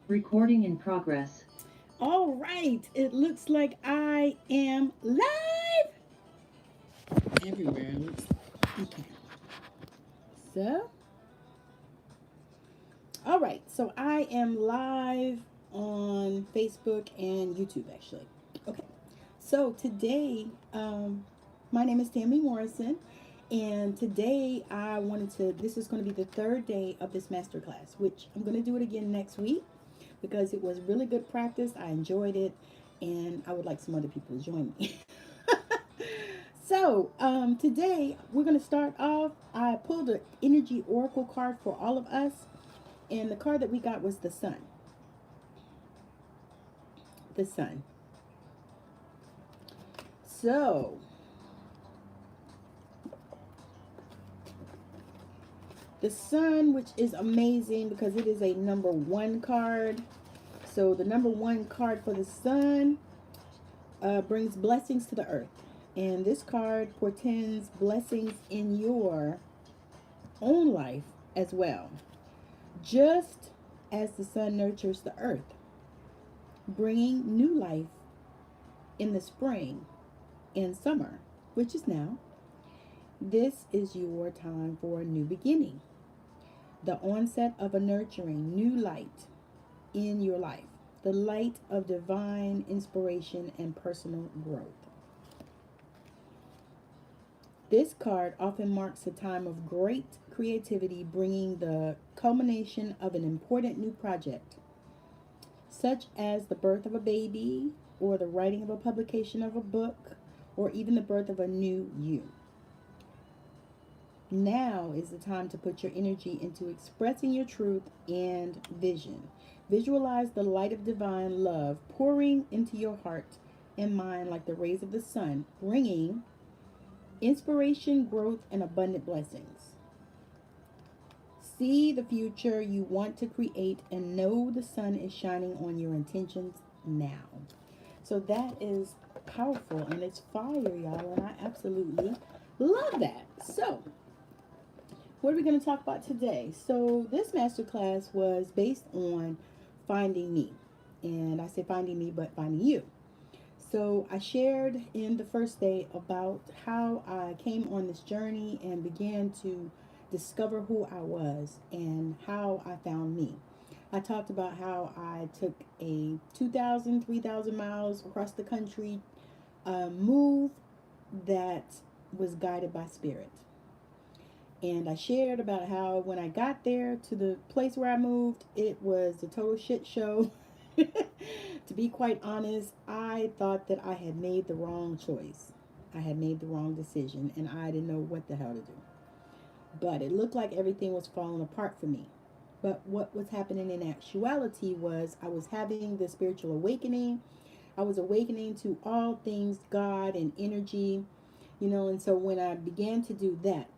Recording in progress. All right, it looks like I am live everywhere. Okay. So, all right, so I am live on Facebook and YouTube actually. Okay, so today, my name is Tammi Morrison, and today I wanted to. This is going to be the third day of this masterclass, which I'm going to do it again next week because it was really good practice. I enjoyed it, and I would like some other people to join me. So, today we're going to start off. I pulled an energy oracle card for all of us, and the card that we got was the sun. The sun. So, the sun, which is amazing because it is a number one card. So, the number one card for the sun brings blessings to the earth. And this card portends blessings in your own life as well. Just as the sun nurtures the earth, bringing new life in the spring and summer, which is now, this is your time for a new beginning. The onset of a nurturing new light in your life. The light of divine inspiration and personal growth. This card often marks a time of great creativity, bringing the culmination of an important new project, such as the birth of a baby, or the writing of a publication of a book, or even the birth of a new you. Now is the time to put your energy into expressing your truth and vision. Visualize the light of divine love pouring into your heart and mind like the rays of the sun, bringing inspiration, growth, and abundant blessings. See the future you want to create and know the sun is shining on your intentions now. So that is powerful and it's fire, y'all, and I absolutely love that. So, what are we going to talk about today? So, this masterclass was based on finding me. And I say finding me, but finding you. So I shared in the first day about how I came on this journey and began to discover who I was and how I found me. I talked about how I took a 2,000, 3,000 miles across the country move that was guided by spirit. And I shared about how when I got there to the place where I moved, it was a total shit show. To be quite honest, I thought that I had made the wrong choice. I had made the wrong decision and I didn't know what the hell to do. But it looked like everything was falling apart for me. But what was happening in actuality was I was having this spiritual awakening. I was awakening to all things God and energy, and so when I began to do that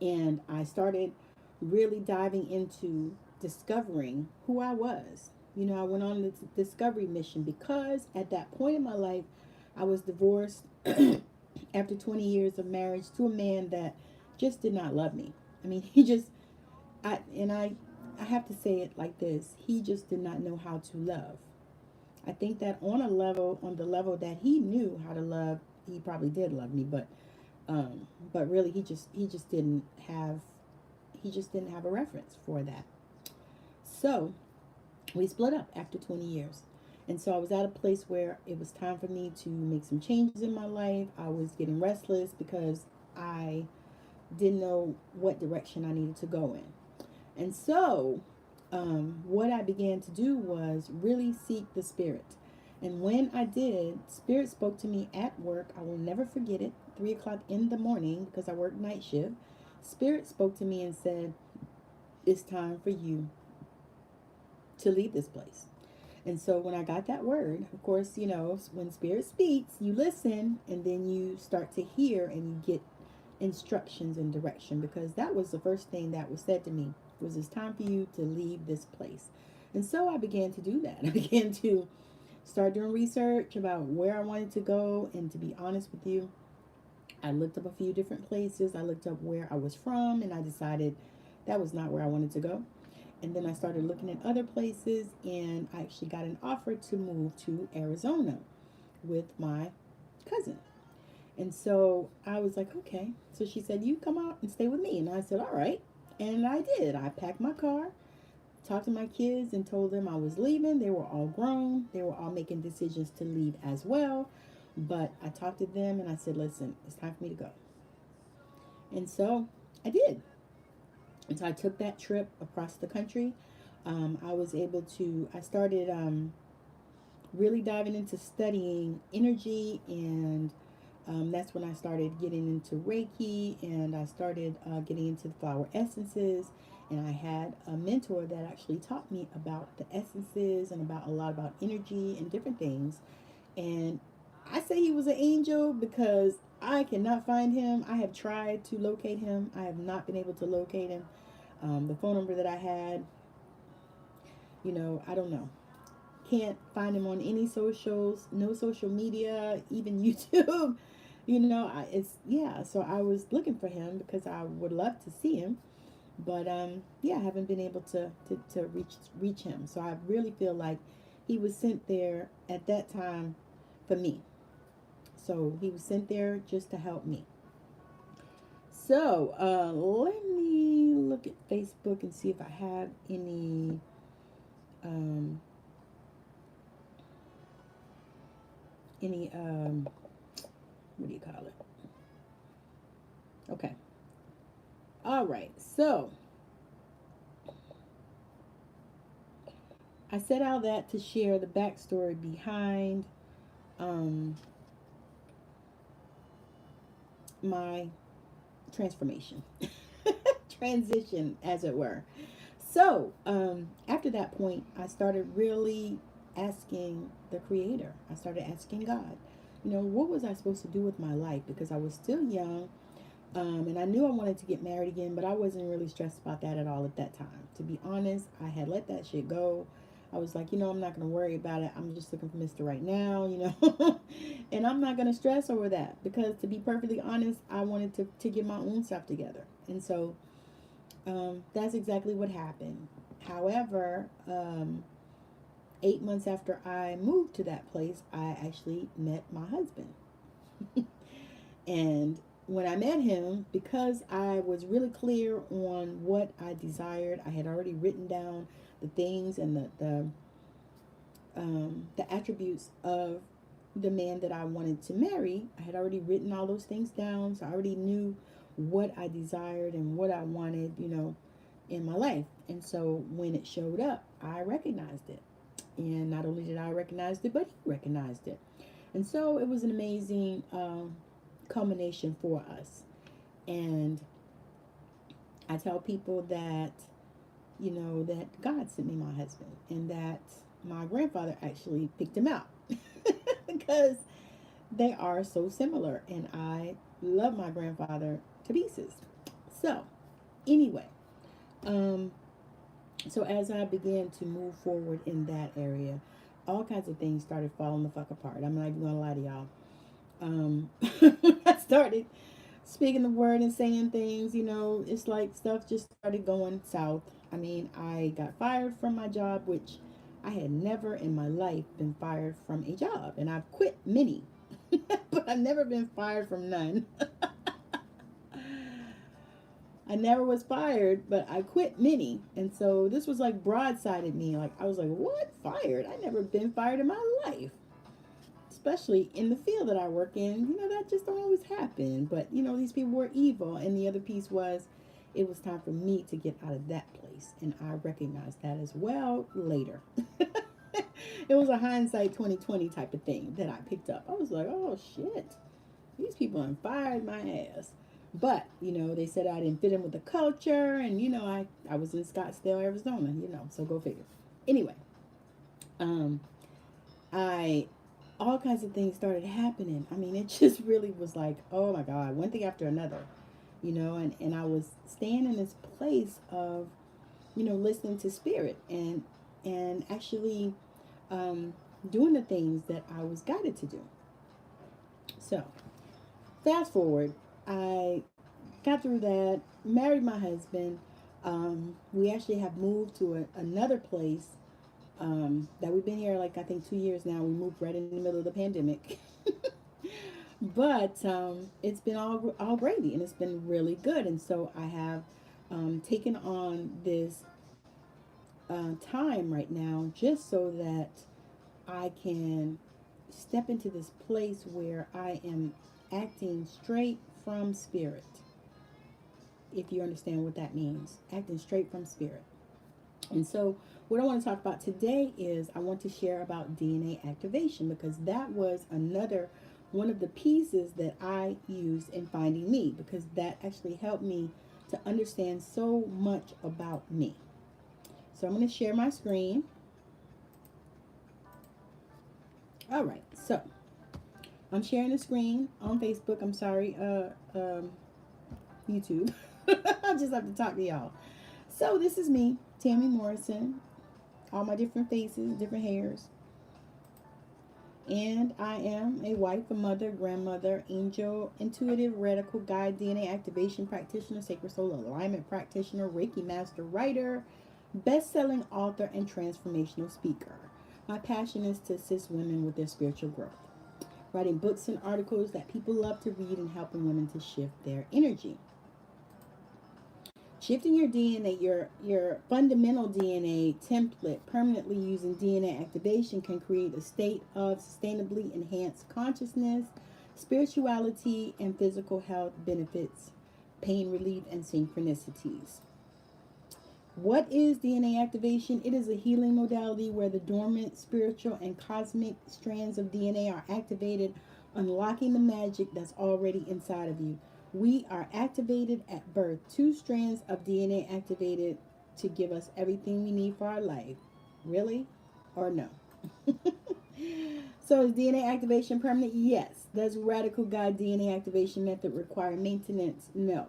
and I started really diving into discovering who I was. I went on this discovery mission because at that point in my life, I was divorced after 20 years of marriage to a man that just did not love me. I mean, I have to say it like this. He just did not know how to love. I think that on the level that he knew how to love, he probably did love me, but really he just didn't have a reference for that. So we split up after 20 years. And so I was at a place where it was time for me to make some changes in my life. I was getting restless because I didn't know what direction I needed to go in. And so what I began to do was really seek the spirit. And when I did, spirit spoke to me at work. I will never forget it. 3 o'clock in the morning, because I work night shift. Spirit spoke to me and said, it's time for you to leave this place. And so when I got that word, of course, when spirit speaks, you listen and then you start to hear and you get instructions and direction, because that was the first thing that was said to me was it's time for you to leave this place. And so I began to do that. I began to start doing research about where I wanted to go. And to be honest with you, I looked up a few different places. I looked up where I was from and I decided that was not where I wanted to go. And then I started looking at other places, and I actually got an offer to move to Arizona with my cousin. And so I was like, okay. So she said, you come out and stay with me. And I said, all right. And I did. I packed my car, talked to my kids, and told them I was leaving. They were all grown. They were all making decisions to leave as well. But I talked to them and I said, listen, it's time for me to go. And so I did. And so I took that trip across the country. I started really diving into studying energy, and that's when I started getting into Reiki, and I started getting into the flower essences. And I had a mentor that actually taught me about the essences and about a lot about energy and different things. And I say he was an angel because I cannot find him. I have tried to locate him. I have not been able to locate him. The phone number that I had, I don't know. Can't find him on any socials, no social media, even YouTube. So I was looking for him because I would love to see him. But I haven't been able to reach him. So I really feel like he was sent there at that time for me. So he was sent there just to help me. So let me look at Facebook and see if I have any what do you call it? Okay. All right. So I set out that to share the backstory behind my transformation, transition, as it were. So after that point, I started really asking the Creator. I started asking God, what was I supposed to do with my life? Because I was still young, and I knew I wanted to get married again, but I wasn't really stressed about that at all at that time. To be honest, I had let that shit go. I was like, I'm not going to worry about it. I'm just looking for Mr. Right Now, and I'm not going to stress over that because, to be perfectly honest, I wanted to get my own stuff together. And so that's exactly what happened. However, 8 months after I moved to that place, I actually met my husband. And when I met him, because I was really clear on what I desired, I had already written down the things and the attributes of the man that I wanted to marry. I had already written all those things down, so I already knew what I desired and what I wanted, in my life. And so when it showed up, I recognized it. And not only did I recognize it, but he recognized it. And so it was an amazing culmination for us. And I tell people that, that God sent me my husband, and that my grandfather actually picked him out because they are so similar, and I love my grandfather to pieces. So anyway, so as I began to move forward in that area, all kinds of things started falling the fuck apart. I'm not even gonna lie to y'all. I started speaking the word and saying things, it's like stuff just started going south. I mean, I got fired from my job, which I had never in my life been fired from a job. And I've quit many, but I've never been fired from none. I never was fired, but I quit many. And so this was like broadsided me. Like, I was like, what? Fired? I never been fired in my life. Especially in the field that I work in, that just don't always happen. But, these people were evil. And the other piece was, it was time for me to get out of that place. And I recognized that as well later. It was a hindsight 2020 type of thing that I picked up. I was like, oh, shit. These people have fired my ass. But, they said I didn't fit in with the culture. And, I was in Scottsdale, Arizona, so go figure. Anyway, all kinds of things started happening. I mean, it just really was like, oh my God, one thing after another, and I was staying in this place of, listening to spirit and actually doing the things that I was guided to do. So fast forward, I got through that, married my husband. We actually have moved to another place that we've been here like I think 2 years now. We moved right in the middle of the pandemic. But it's been all gravy, and it's been really good. And so I have taken on this time right now just so that I can step into this place where I am acting straight from spirit. If you understand what that means, acting straight from spirit. And so what I want to talk about today is I want to share about DNA activation, because that was another one of the pieces that I used in finding me, because that actually helped me to understand so much about me. So I'm going to share my screen. All right, so I'm sharing the screen on Facebook. I'm sorry, YouTube. I just have to talk to y'all. So this is me, Tammi Morrison, all my different faces, different hairs. And I am a wife, a mother, grandmother, angel, intuitive, radical guide, DNA activation practitioner, sacred soul alignment practitioner, Reiki master, writer, best-selling author, and transformational speaker. My passion is to assist women with their spiritual growth, writing books and articles that people love to read, and helping women to shift their energy. Shifting your DNA, your fundamental DNA template permanently using DNA activation can create a state of sustainably enhanced consciousness, spirituality, and physical health benefits, pain relief, and synchronicities. What is DNA activation? It is a healing modality where the dormant spiritual and cosmic strands of DNA are activated, unlocking the magic that's already inside of you. We are activated at birth. 2 strands of DNA activated to give us everything we need for our life. Really? Or no? So is DNA activation permanent? Yes. Does radical guide DNA activation method require maintenance? No.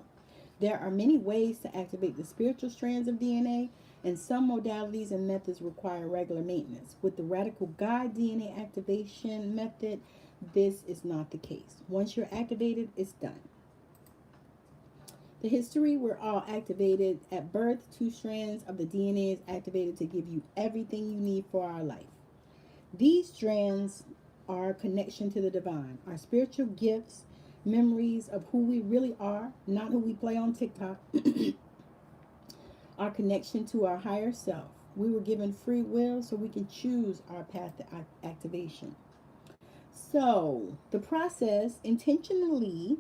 There are many ways to activate the spiritual strands of DNA, and some modalities and methods require regular maintenance. With the radical guide DNA activation method, this is not the case. Once you're activated, it's done. The history: we're all activated at birth. 2 strands of the DNA is activated to give you everything you need for our life. These strands are connection to the divine, our spiritual gifts, memories of who we really are, not who we play on TikTok, our connection to our higher self. We were given free will so we can choose our path to activation. So the process: intentionally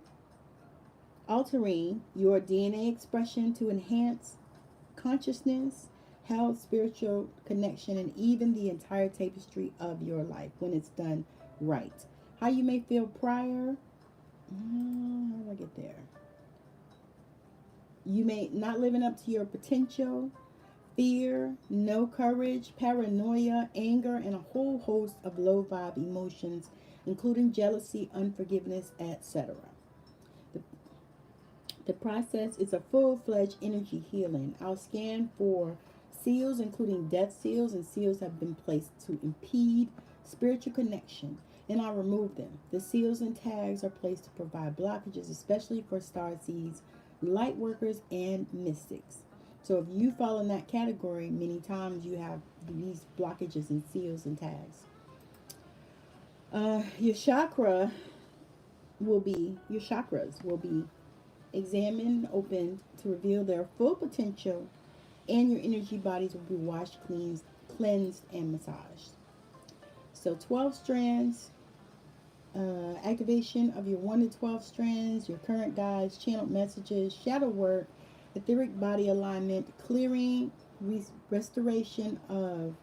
altering your DNA expression to enhance consciousness, health, spiritual connection, and even the entire tapestry of your life when it's done right. How you may feel prior. How do I get there? You may not living up to your potential, fear, no courage, paranoia, anger, and a whole host of low vibe emotions, including jealousy, unforgiveness, etc. The process is a full-fledged energy healing. I'll scan for seals, including death seals, and seals have been placed to impede spiritual connection, and I'll remove them. The seals and tags are placed to provide blockages, especially for starseeds, light workers, and mystics. So if you fall in that category, many times you have these blockages and seals and tags. Your chakras will be examined, opened to reveal their full potential, and your energy bodies will be washed, cleansed, and massaged. So 12 strands, activation of your 1 to 12 strands, your current guides, channeled messages, shadow work, etheric body alignment, clearing, restoration of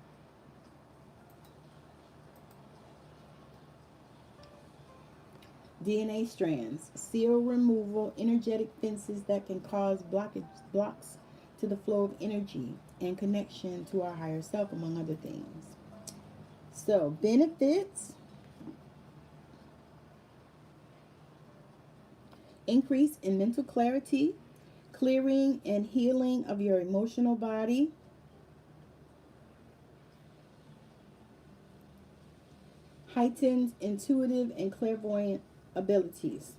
DNA strands, seal removal, energetic fences that can cause blocks to the flow of energy and connection to our higher self, among other things. So, benefits: increase in mental clarity, clearing and healing of your emotional body, heightened intuitive and clairvoyant abilities.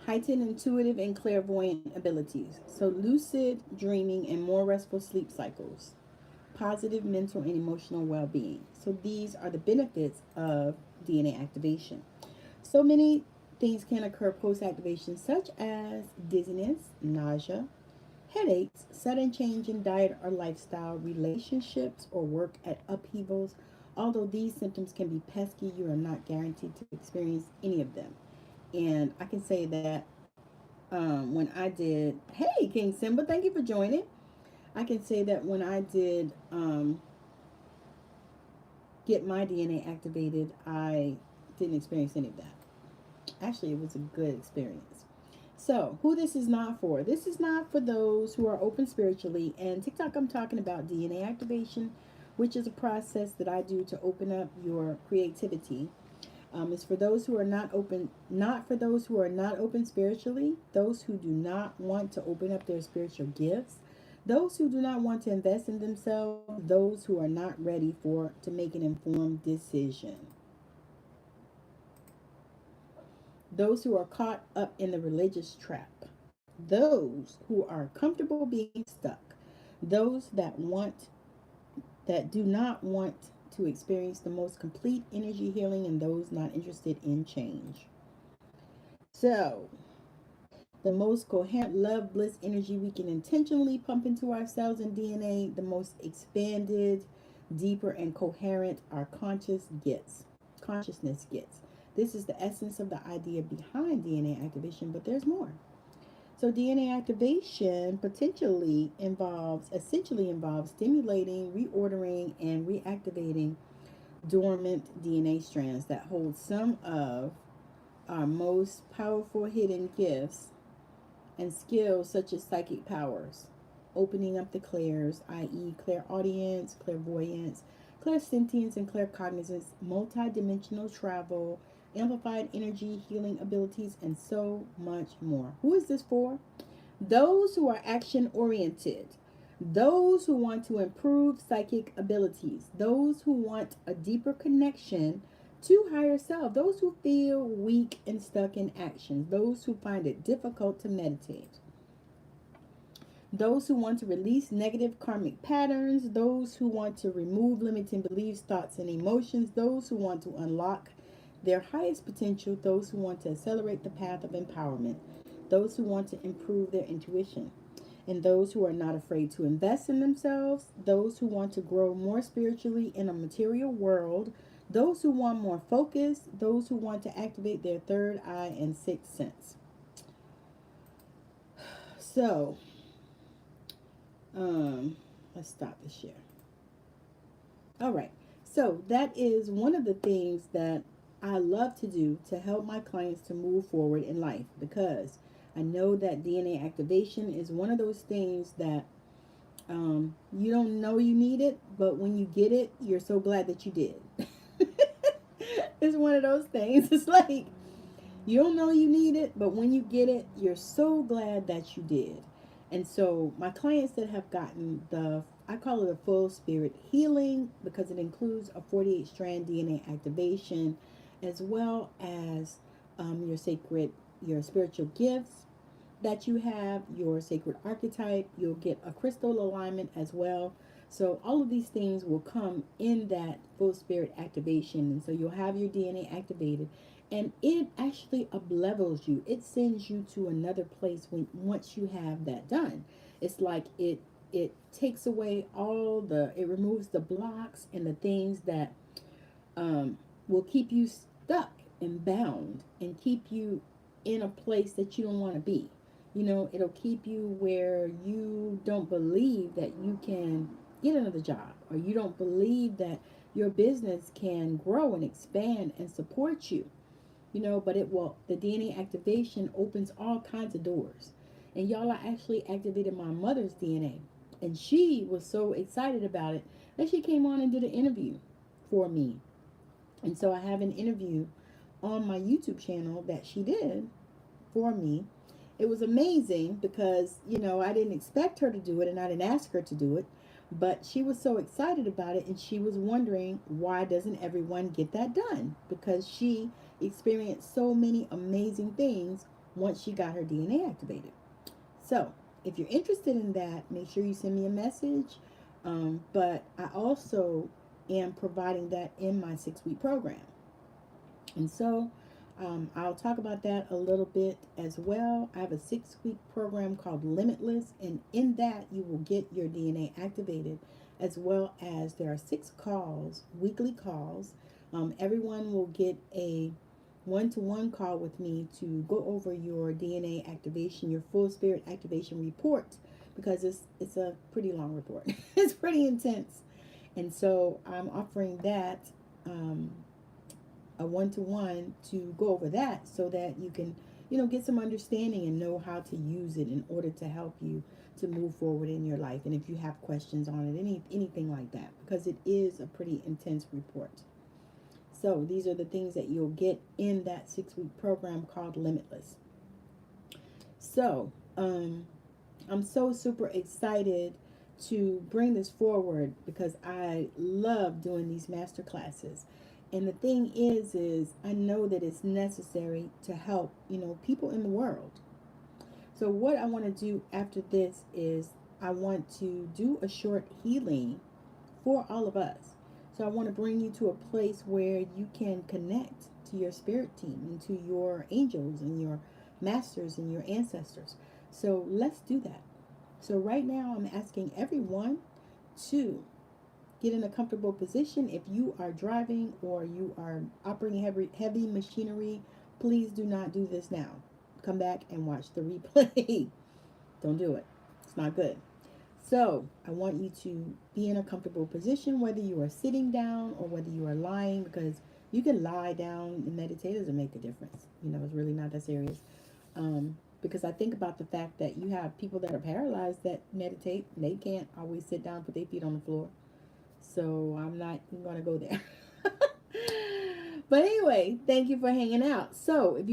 Heightened intuitive and clairvoyant abilities. So lucid dreaming and more restful sleep cycles. Positive mental and emotional well-being. So these are the benefits of DNA activation. So many things can occur post-activation, such as dizziness, nausea, headaches, sudden change in diet or lifestyle, relationships or work at upheavals. Although these symptoms can be pesky, you are not guaranteed to experience any of them. And I can say that when I did, hey, King Simba, thank you for joining. I can say that when I did get my DNA activated, I didn't experience any of that. Actually, it was a good experience. So, who this is not for? This is not for those who are open spiritually. And TikTok, I'm talking about DNA activation, which is a process that I do to open up your creativity. It's for those who are not open, not for those who are not open spiritually, those who do not want to open up their spiritual gifts, those who do not want to invest in themselves, those who are not ready to make an informed decision. Those who are caught up in the religious trap, those who are comfortable being stuck, those that do not want to experience the most complete energy healing, and those not interested in change. So, the most coherent love, bliss, energy we can intentionally pump into ourselves and DNA, the most expanded, deeper, and coherent our consciousness gets. This is the essence of the idea behind DNA activation, but there's more. So DNA activation essentially involves stimulating, reordering, and reactivating dormant DNA strands that hold some of our most powerful hidden gifts and skills, such as psychic powers, opening up the clairs, i.e. clairaudience, clairvoyance, clairsentience, and claircognizance, multidimensional travel, amplified energy, healing abilities, and so much more. Who is this for? Those who are action oriented, those who want to improve psychic abilities, those who want a deeper connection to higher self, those who feel weak and stuck in actions, those who find it difficult to meditate, those who want to release negative karmic patterns, those who want to remove limiting beliefs, thoughts, and emotions, those who want to unlock their highest potential, those who want to accelerate the path of empowerment, those who want to improve their intuition, and those who are not afraid to invest in themselves, those who want to grow more spiritually in a material world, those who want more focus, those who want to activate their third eye and sixth sense. So, let's stop this share. All right. So that is one of the things that I love to do to help my clients to move forward in life, because I know that DNA activation is one of those things that you don't know you need it, but when you get it, you're so glad that you did. It's one of those things. It's like you don't know you need it, but when you get it, you're so glad that you did. And so my clients that have gotten I call it a full spirit healing, because it includes a 48 strand DNA activation, as well as your spiritual gifts that you have, your sacred archetype. You'll get a crystal alignment as well. So all of these things will come in that full spirit activation. And so you'll have your DNA activated, and it actually up-levels you. It sends you to another place once you have that done. It's like it takes away it removes the blocks and the things that will keep you stuck and bound and keep you in a place that you don't want to be. It'll keep you where you don't believe that you can get another job, or you don't believe that your business can grow and expand and support you. But the DNA activation opens all kinds of doors. And y'all, I actually activated my mother's DNA, and she was so excited about it that she came on and did an interview for me. And so I have an interview on my YouTube channel that she did for me. It was amazing because, you know, I didn't expect her to do it and I didn't ask her to do it, but she was so excited about it and she was wondering why doesn't everyone get that done? Because she experienced so many amazing things once she got her DNA activated. So if you're interested in that, make sure you send me a message. But I also am providing that in my 6-week program. And so I'll talk about that a little bit as well. I have a 6-week program called Limitless, and in that you will get your DNA activated, as well as there are 6 calls, weekly calls. Everyone will get a one-to-one call with me to go over your DNA activation, your full spirit activation report, because it's a pretty long report. It's pretty intense. And so I'm offering that a one-to-one to go over that so that you can, you know, get some understanding and know how to use it in order to help you to move forward in your life. And if you have questions on it, anything like that, because it is a pretty intense report. So these are the things that you'll get in that 6-week program called Limitless. So I'm so super excited to bring this forward because I love doing these master classes. And the thing is I know that it's necessary to help, you know, people in the world. So what I want to do after this is I want to do a short healing for all of us. So I want to bring you to a place where you can connect to your spirit team and to your angels and your masters and your ancestors. So let's do that. So right now I'm asking everyone to get in a comfortable position. If you are driving or you are operating heavy machinery, please do not do this now. Come back and watch the replay. Don't do it. It's not good. So I want you to be in a comfortable position, whether you are sitting down or whether you are lying, because you can lie down and meditate. It doesn't make a difference. You know, it's really not that serious. Because I think about the fact that you have people that are paralyzed that meditate. And they can't always sit down, put their feet on the floor. So I'm not even going to go there. But anyway, thank you for hanging out. So if you